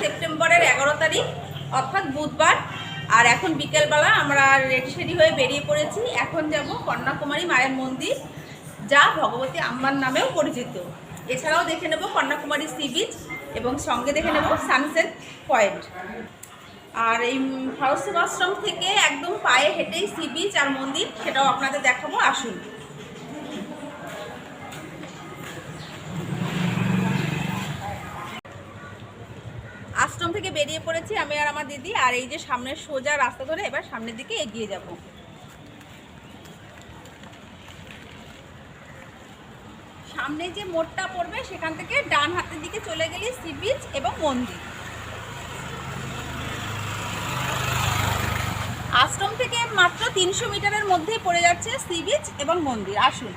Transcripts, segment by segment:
সেপ্টেম্বরের 11 তারিখ অর্থাৎ বুধবার। আর এখন বিকেলবেলা আমরা রেডি হয়ে বেরিয়ে পড়েছি। এখন যাব কন্যাকুমারী মায়ের মন্দির, যা ভগবতী আম্মার নামেও পরিচিত। এছাড়াও দেখে নেব কন্যাকুমারী সি বিচ এবং সঙ্গে দেখে নেব সানসেট পয়েন্ট। আর এই ফারুক আশ্রম থেকে একদম পায়ে হেঁটেই সি বিচ আর মন্দির, সেটাও আপনাদের দেখাবো। আসুন। আশ্রম থেকে বেরিয়ে পড়েছি আমি আর আমার দিদি। আর এই যে সামনের সোজা রাস্তা ধরে এবার সামনের দিকে এগিয়ে যাব। সামনে যে মোড়টা পড়বে সেখান থেকে ডান হাতের দিকে চলে গেলে সি বিচ এবং মন্দির। আশ্রম থেকে মাত্র 300 মিটারের মধ্যেই পড়ে যাচ্ছে সি বিচ এবং মন্দির। আসুন।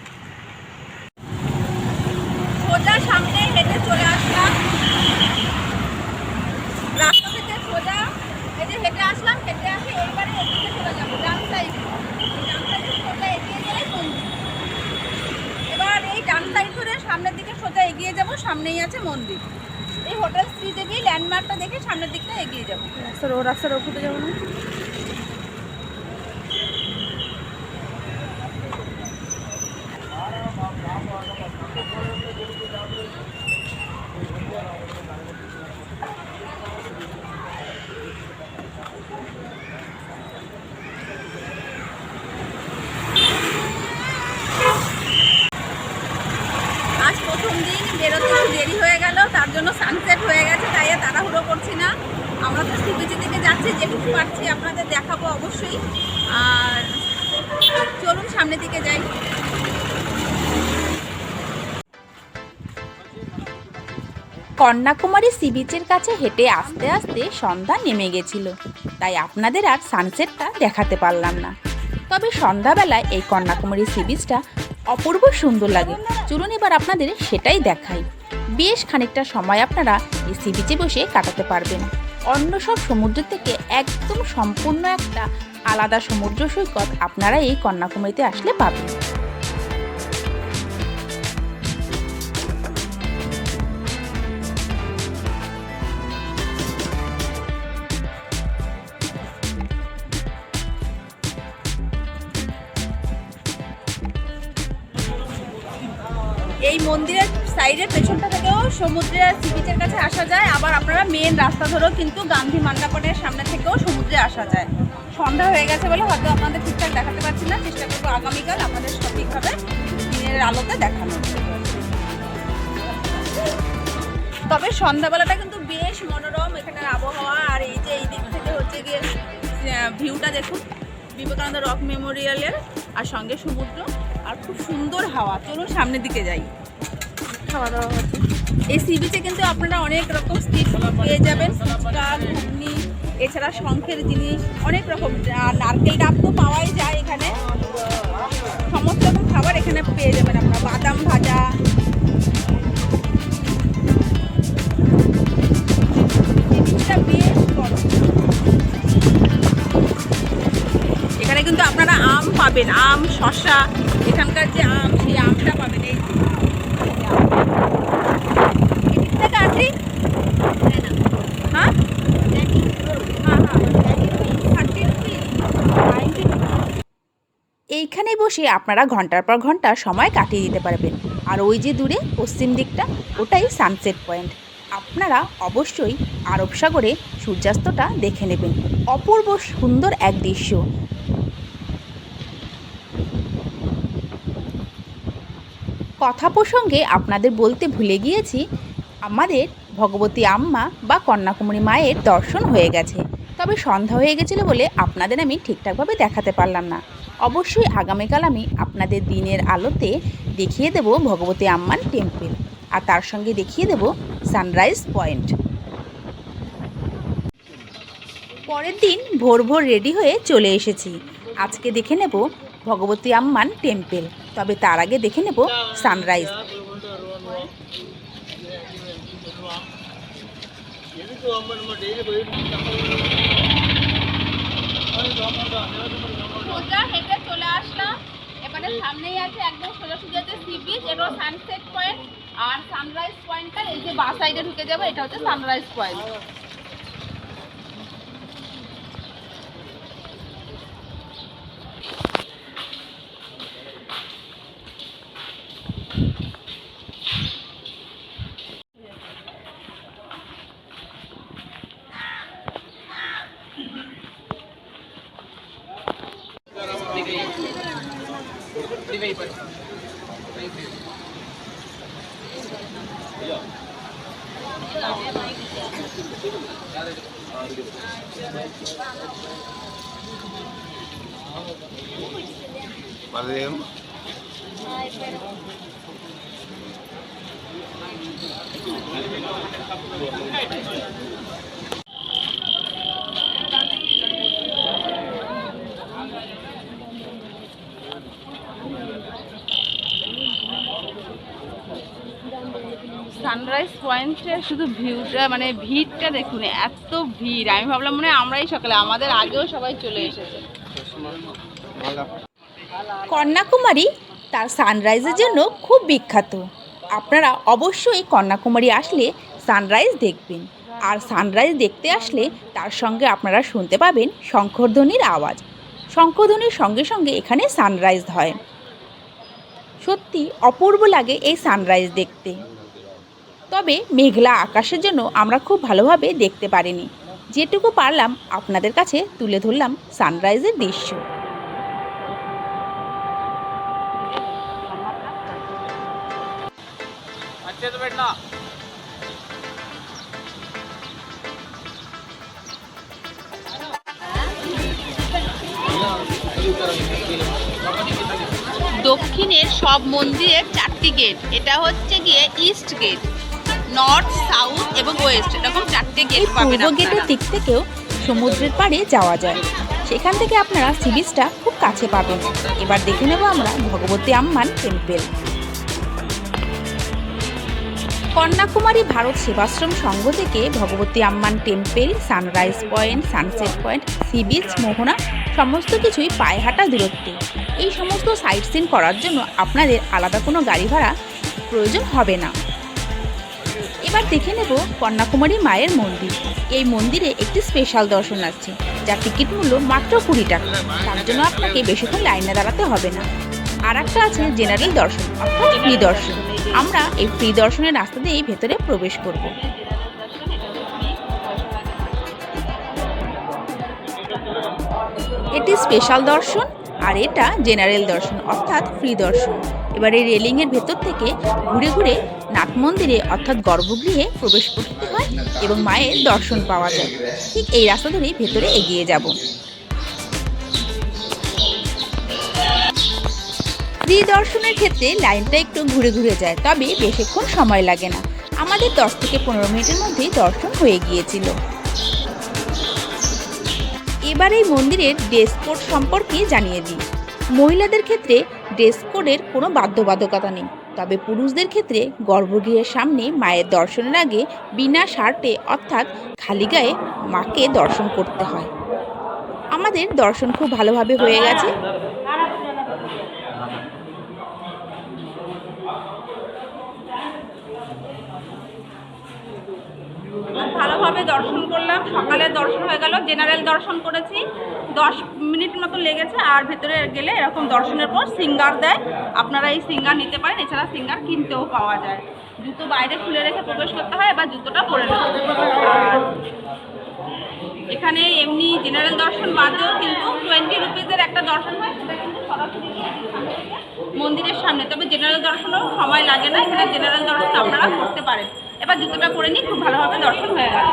সোজা সামনে হেঁটে চলে আসলাম, রাস্তা থেকে সোজা হেঁটে আসলাম। হেঁটে আসে এইবারে এদিকে চলে যাবো ডান সাইডে। ডান সাইডে সোজা এগিয়ে গেলে মন্দির। এবার এই ডান সাইড ধরে সামনের দিকে সোজা এগিয়ে যাব, সামনেই আছে মন্দির। এই হোটেল শ্রীদেবী ল্যান্ডমার্কটা দেখে সামনের দিকটা এগিয়ে যাবো। রাস্তার ওপরে যাবো না। আজ প্রথম দিন, বেরোতে একটু দেরি হয়ে গেল, তার জন্য সানসেট হয়ে গেছে, তাই তাড়াহুড়ো করছি না। আমরা তো সি বিচের দিকে যাচ্ছি, যেটুকু পারছি আপনাদের দেখাবো অবশ্যই। আর চলুন সামনের দিকে যাই। কন্যাকুমারী সি বিচের কাছে হেঁটে আস্তে আস্তে সন্ধ্যা নেমে গেছিল, তাই আপনাদের আর সানসেটটা দেখাতে পারলাম না। তবে সন্ধ্যাবেলায় এই কন্যাকুমারী সি বিচটা অপূর্ব সুন্দর লাগে। চলুন এবার আপনাদের সেটাই দেখাই। বেশ খানিকটা সময় আপনারা এই সি বিচে বসে কাটাতে পারবেন। অন্য সব সমুদ্র থেকে একদম সম্পূর্ণ একটা আলাদা সমুদ্র সৈকত আপনারা এই কন্যাকুমারীতে আসলে পাবেন। এই মন্দিরের সাইডের পেছনটা থেকেও সমুদ্রের সি বিচের কাছে আসা যায়। আবার আপনারা মেন রাস্তা ধরেও কিন্তু গান্ধী মান্ডাপনের সামনে থেকেও সমুদ্রে আসা যায়। সন্ধ্যা হয়ে গেছে বলে হয়তো আপনাদের ঠিকঠাক দেখাতে পারছি না, চেষ্টা করবো আগামীকাল আপনাদের সঠিকভাবে দিনের আলোতে দেখানো। তবে সন্ধ্যাবেলাটা কিন্তু বেশ মনোরম এখানের আবহাওয়া। আর এই যে এই দিক থেকে হচ্ছে গিয়ে ভিউটা দেখুন, বিবেকানন্দ রক মেমোরিয়ালের, আর সঙ্গে সমুদ্র, আর খুব সুন্দর হাওয়া। চলুন সামনের দিকে যাই। খাওয়া দাওয়া হচ্ছে এই সি বিচে, কিন্তু আপনারা অনেক রকম স্ট্রিট ফুড পেয়ে যাবেন। ফুচকা, ঘুগনি, এছাড়া শঙ্খের জিনিস, অনেক রকম। আর নারকেল ডাব তো পাওয়াই যায় এখানে। সমস্ত রকম খাবার এখানে পেয়ে যাবেন আপনারা। বাদাম ভাজা, বেশ বড়। এখানে কিন্তু আপনারা আম পাবেন, আম, শসা, এখানকার যে আম সেই আমটা পাবেন। এই হ্যাঁ, এইখানে বসে আপনারা ঘন্টার পর ঘন্টা সময় কাটিয়ে দিতে পারবেন। আর ওই যে দূরে পশ্চিম দিকটা, ওটাই সানসেট পয়েন্ট। আপনারা অবশ্যই আরব সাগরে সূর্যাস্তটা দেখে নেবেন। অপূর্ব সুন্দর এক দৃশ্য। কথা প্রসঙ্গে আপনাদের বলতে ভুলে গিয়েছি, আমাদের ভগবতী আম্মা বা কন্যাকুমারী মায়ের দর্শন হয়ে গেছে। তবে সন্ধ্যা হয়ে গেছিলো বলে আপনাদের আমি ঠিকঠাকভাবে দেখাতে পারলাম না। অবশ্যই আগামীকাল আমি আপনাদের দিনের আলোতে দেখিয়ে দেব ভগবতী আম্মার টেম্পল, আর তার সঙ্গে দেখিয়ে দেব সানরাইজ পয়েন্ট। পরের দিন ভোর ভোর রেডি হয়ে চলে এসেছি। আজকে দেখে নেব ভগবতী আম্মান টেম্পল, তবে তার আগে দেখে নেব সানরাইজ। সোজা হেঁটে চলে আসলাম। এবারে সামনেই আছে একদম সোজাসুজি আছে সি বিচ, এটা সানসেট পয়েন্ট। আর সানরাইজ পয়েন্টটা এই যে বাঁ সাইডে ঢুকে যাবে, এটা হচ্ছে সানরাইজ পয়েন্ট। সানরাইজ পয়েন্টের শুধু ভিউটা মানে ভিড়টা দেখুন, এত ভিড়। আমি ভাবলাম মনে হয় আমরাই সকালে, আমাদের আগেও সবাই চলে এসেছে। কন্যাকুমারী তার সানরাইজের জন্য খুব বিখ্যাত। আপনারা অবশ্যই কন্যাকুমারী আসলে সানরাইজ দেখবেন। আর সানরাইজ দেখতে আসলে তার সঙ্গে আপনারা শুনতে পাবেন শঙ্খধ্বনির আওয়াজ। শঙ্খধ্বনির সঙ্গে সঙ্গে এখানে সানরাইজ হয়। সত্যি অপূর্ব লাগে এই সানরাইজ দেখতে। তবে মেঘলা আকাশের জন্য আমরা খুব ভালোভাবে দেখতে পারিনি। যেটুকু পারলাম আপনাদের কাছে তুলে ধরলাম সানরাইজের দৃশ্য। দক্ষিণের সব মন্দিরের 4টি গেট। এটা হচ্ছে গিয়ে ইস্ট গেট, নর্থ, সাউথ এবং ওয়েস্ট, এরকম 4টে গেট পাবেন। পূর্ব গেটের দিক থেকেও সমুদ্রের পাড়ে যাওয়া যায়। সেখান থেকে আপনারা সি বিচটা খুব কাছে পাবেন। এবার দেখে নেব আমরা ভগবতী আম্মান টেম্পল। কন্যাকুমারী ভারত সেবাশ্রম সংঘ থেকে Bhagavati Amman temple, sunrise point, sunset point, sea beach, মোহনা সমস্ত কিছুই পায়ে হাঁটা দূরত্বে। এই সমস্ত সাইট সিন করার জন্য আপনাদের আলাদা কোনো গাড়ি ভাড়া প্রয়োজন হবে না। এবার দেখে নেব কন্যাকুমারী মায়ের মন্দির। এই মন্দিরে একটি স্পেশাল দর্শন আছে, যার টিকিট মূল্য মাত্র 20 টাকা। তার জন্য আপনাকে বেশিক্ষণ লাইনে দাঁড়াতে হবে না। আর একটা আছে জেনারেল দর্শন, অর্থাৎ ফ্রি দর্শন। আমরা এই ফ্রি দর্শনের রাস্তা দিয়েই ভেতরে প্রবেশ করব। এটি স্পেশাল দর্শন আর এটা জেনারেল দর্শন অর্থাৎ ফ্রি দর্শন। এবার এই রেলিংয়ের ভেতর থেকে ঘুরে ঘুরে নাট মন্দিরে অর্থাৎ গর্ভগৃহে প্রবেশ করতে হয় এবং মায়ের দর্শন পাওয়া যায়। ঠিক এই রাস্তা ধরেই ভেতরে এগিয়ে যাব। ফ্রি দর্শনের ক্ষেত্রে লাইনটা একটু ঘুরে ঘুরে যায়, তবে বেশিক্ষণ সময় লাগে না। আমাদের 10 থেকে 15 মিনিটের মধ্যেই দর্শন হয়ে গিয়েছিল। এবার এই মন্দিরের ড্রেস কোড সম্পর্কে জানিয়ে দিই। মহিলাদের ক্ষেত্রে ড্রেস কোডের কোনো বাধ্যবাধকতা নেই, তবে পুরুষদের ক্ষেত্রে গর্ভগৃহের সামনে মায়ের দর্শনের আগে বিনা শার্টে অর্থাৎ খালি গায়ে মাকে দর্শন করতে হয়। আমাদের দর্শন খুব ভালোভাবে হয়ে গেছে। ভালোভাবে দর্শন করলাম। সকালের দর্শন হয়ে গেল, জেনারেল দর্শন করেছি, 10 মিনিট মতো লেগেছে। আর ভেতরে গেলে এরকম দর্শনের পর সিঙ্গার দেয়, আপনারা এই সিঙ্গার নিতে পারেন। এছাড়া সিঙ্গার কিনতেও পাওয়া যায়। জুতো বাইরে খুলে রেখে প্রবেশ করতে হয়, এবার জুতোটা পরে নেব। আর এখানে এমনি জেনারেল দর্শন বাদেও কিন্তু 20 রুপিজের একটা দর্শন হয়, সেটা কিন্তু সরাসরি মন্দিরের সামনে। তবে জেনারেল দর্শনও সময় লাগে না, এখানে জেনারেল দর্শন আপনারা করতে পারেন। এবার জুতোটা পরে নিই, খুব ভালোভাবে দর্শন হয়ে গেল।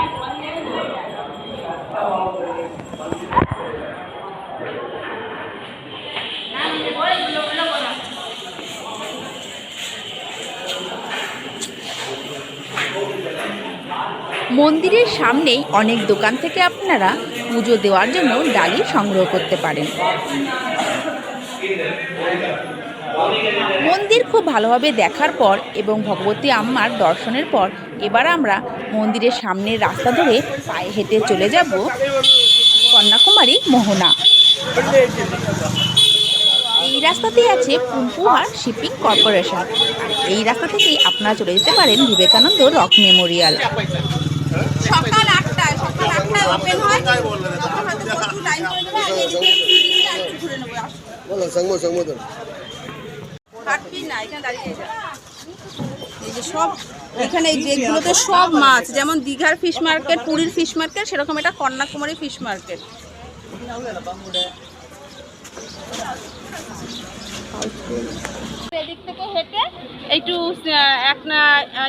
মন্দিরের সামনেই অনেক দোকান থেকে আপনারা পুজো দেওয়ার জন্য ডালি সংগ্রহ করতে পারেন। মন্দির খুব ভালোভাবে দেখার পর এবং ভগবতী আম্মার দর্শনের পর এবার আমরা মন্দিরের সামনের রাস্তা ধরে পায়ে হেঁটে চলে যাব কন্যাকুমারী মোহনা। এই রাস্তাতেই আছে পুম্পুহার শিপিং কর্পোরেশন। আর এই রাস্তা থেকেই আপনারা চলে যেতে পারেন বিবেকানন্দ রক মেমোরিয়াল। সকাল 8টায় ওপেন হয়। তখন হয়তো প্রচুর লাইন করে দেবে। আগে একটু ঘুরে নেবো। হাঁটবি না, এখানে দাঁড়িয়ে যা। এই যে সব এখানে এই যেগুলোতে সব মাছ, যেমন দীঘার ফিশ মার্কেট, পুরীর ফিশ মার্কেট, সেরকম এটা কন্যাকুমারী ফিশ মার্কেট। এদিক থেকে হেঁটে একটু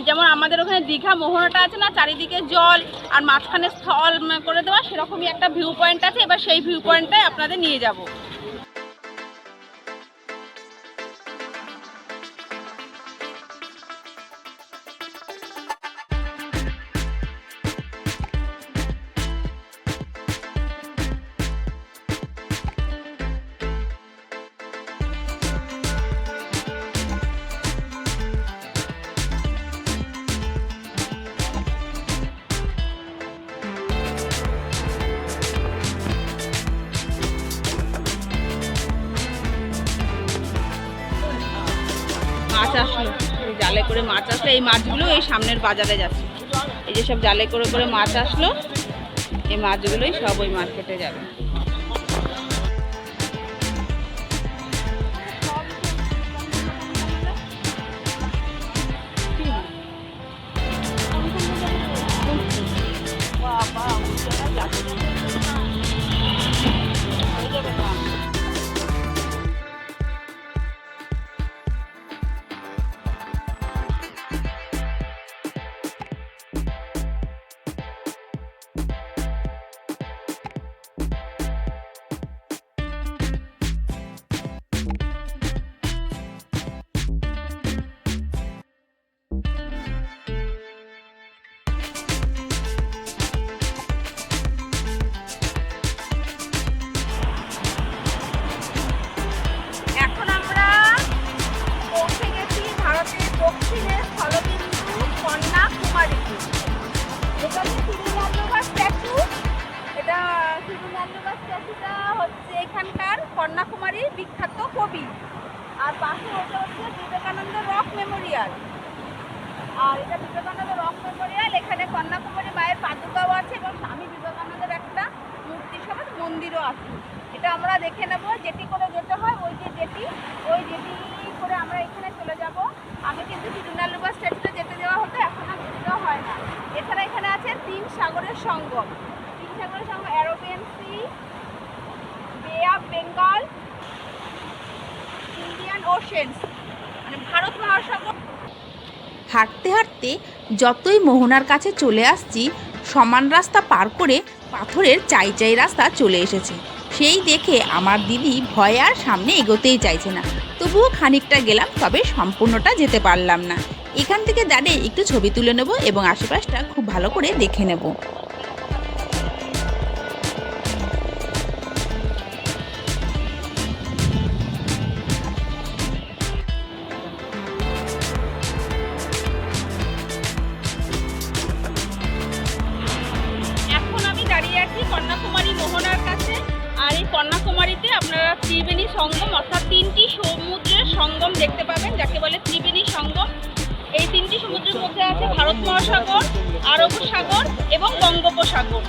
যেমন আমাদের ওখানে দীঘা মোহনাটা আছে না, চারিদিকে জল আর মাঝখানে স্থল করে দেওয়া, সেরকমই একটা ভিউ পয়েন্ট আছে। এবার সেই ভিউ পয়েন্টটাই আপনাদের নিয়ে যাব। মাছ আসলো, জালে করে মাছ আসলো। এই মাছগুলো এই সামনের বাজারে যাচ্ছে। এই যে সব জালে করে করে মাছ আসলো, এই মাছগুলোই সব ওই মার্কেটে যাবে। এখন আমরা পৌঁছে গেছি ভারতের দক্ষিণের স্থলবিন্দু কন্যাকুমারীতে। এটা হচ্ছে থিরুনাল্লুভার স্ট্যাচু। এটা থিরুনাল্লুভার স্ট্যাচুটা হচ্ছে এখানকার কন্যাকুমারীর বিখ্যাত কবি। আর পাশে ওটা হচ্ছে বিবেকানন্দ রক মেমোরিয়াল। আর এটা বিবেকানন্দ রক মেমোরিয়াল। এখানে কন্যাকুমারী মায়ের পাদুকাও আছে এবং স্বামী বিবেকানন্দের একটা মূর্তি সমেত মন্দিরও আছে। এটা আমরা দেখে নেব। জেটি করে যেতে হয়, ওই যে জেটি, ওই জেটি করে আমরা এখানে চলে যাব। আমি কিন্তু থিরুনাল্লুভার স্ট্যাচুতে যেতে দেওয়া হতো, এখন আর যেতে দেওয়া হয় না। এছাড়া এখানে আছে 3 সাগরের সঙ্গম। 3 সাগরের সঙ্গম, অ্যারাবিয়ান সি, বে অফ বেঙ্গল, ইন্ডিয়ান ওশেন্স, মানে ভারত মহাসাগর। হাঁটতে হাঁটতে যতই মোহনার কাছে চলে আসছি, সমান রাস্তা পার করে পাথরের চাই চাই রাস্তা চলে এসেছে। সেই দেখে আমার দিদি ভয়ে আর সামনে এগোতেই চাইছে না। তবুও খানিকটা গেলাম, তবে সম্পূর্ণটা যেতে পারলাম না। এখান থেকে দাঁড়িয়ে একটু ছবি তুলে নেব এবং আশেপাশটা খুব ভালো করে দেখে নেব। এখন আমি দাঁড়িয়ে আছি কন্যাকুমারী মোহনার কাছে। আর এই কন্যাকুমারীতে আপনারা ত্রিবেণী সঙ্গম, অর্থাৎ 3টি সমুদ্রের সঙ্গম দেখতে পাবেন, যাকে বলে ত্রিবেণী সঙ্গম। এই 3টি সমুদ্রের মধ্যে আছে ভারত মহাসাগর, আরব সাগর এবং বঙ্গোপসাগর।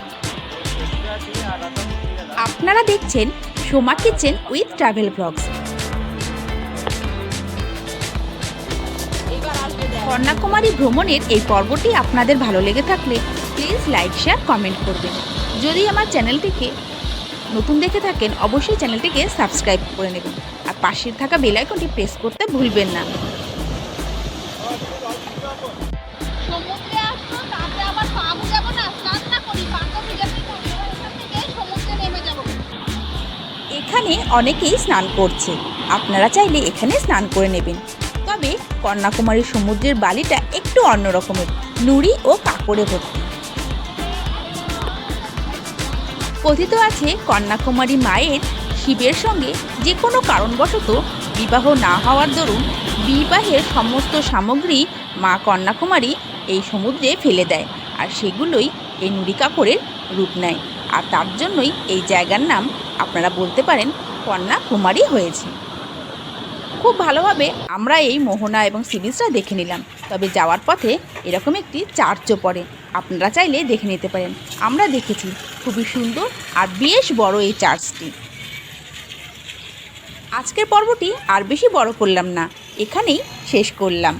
আপনারা দেখছেন Soma kitchen with travel blogs. Kanyakumari ভ্রমণের এই পর্বটি আপনাদের ভালো লেগে থাকলে প্লিজ লাইক, শেয়ার, কমেন্ট করবেন। যদি আমার চ্যানেলটিকে নতুন দেখে থাকেন, অবশ্যই চ্যানেলটিকে সাবস্ক্রাইব করে নেবেন আর পাশে থাকা বেল আইকনটি প্রেস করতে ভুলবেন না। সমুদ্রে আসবো, তাতে আবার পা ভিজাবো না, স্নান না করি, পাটা ভিজাতে করি। এখান থেকে সমুদ্রে নেমে যাবো। এখানে অনেকেই স্নান করছে, আপনারা চাইলে এখানে স্নান করে নেবেন। তবে কন্যাকুমারীর সমুদ্রের বালিটা একটু অন্য রকমের, নুড়ি ও কাঁকড়ে ভর্তি। কথিত আছে কন্যাকুমারী মায়ের শিবের সঙ্গে যে কোনো কারণবশত বিবাহ না হওয়ার দরুন বিবাহের সমস্ত সামগ্রী মা কন্যাকুমারী এই সমুদ্রে ফেলে দেয়, আর সেগুলোই এই নুড়ি কাপড়ের রূপ নেয়। আর তার জন্যই এই জায়গার নাম আপনারা বলতে পারেন কন্যাকুমারী হয়েছে। খুব ভালোভাবে আমরা এই মোহনা এবং সি বিচটা দেখে নিলাম। তবে যাওয়ার পথে এরকম একটি চার্চও পড়ে, আপনারা চাইলে দেখে নিতে পারেন। আমরা দেখেছি, খুবই সুন্দর আর বেশ বড় এই চার্চটি। আজকের পর্বটি আর বেশি বড় করলাম না, এখানেই শেষ করলাম।